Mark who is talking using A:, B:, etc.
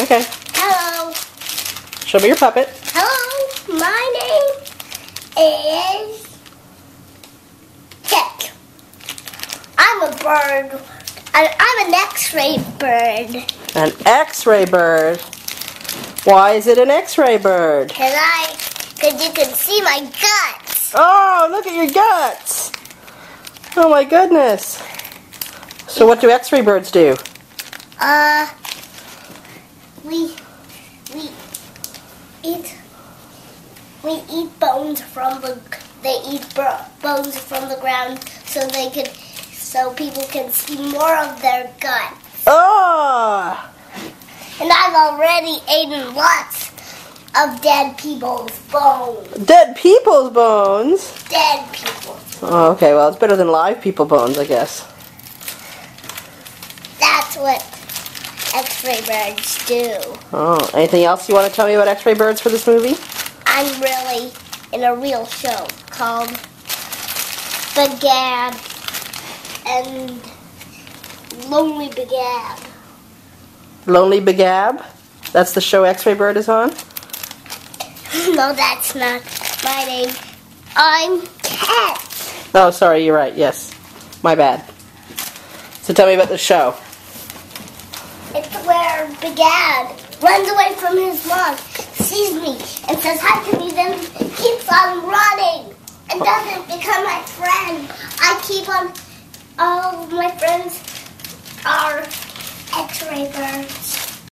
A: Okay.
B: Hello.
A: Show me your puppet.
B: Hello. My name is Jet. I'm a bird. I'm an X-ray bird.
A: An X-ray bird. Why is it an X-ray bird?
B: Because you can see my guts.
A: Oh, look at your guts. Oh my goodness. So what do X-ray birds do?
B: We eat bones from bones from the ground so people can see more of their guts.
A: Oh!
B: And I've already eaten lots of dead people's bones.
A: Dead people's bones?
B: Dead people's.
A: Oh, okay, well, it's better than live people bones, I guess.
B: That's what X-ray birds do.
A: Oh, anything else you want to tell me about X-ray birds for this movie?
B: I'm really in a real show called Bagab and Lonely Bagab.
A: Lonely Bagab? That's the show X-ray bird is on?
B: No, that's not my name. I'm Cat.
A: Oh, sorry, you're right, yes. My bad. So tell me about the show.
B: It's where Bagab runs away from his mom, sees me, and says hi to me, then keeps on running and doesn't become my friend. All of my friends are X-ray birds.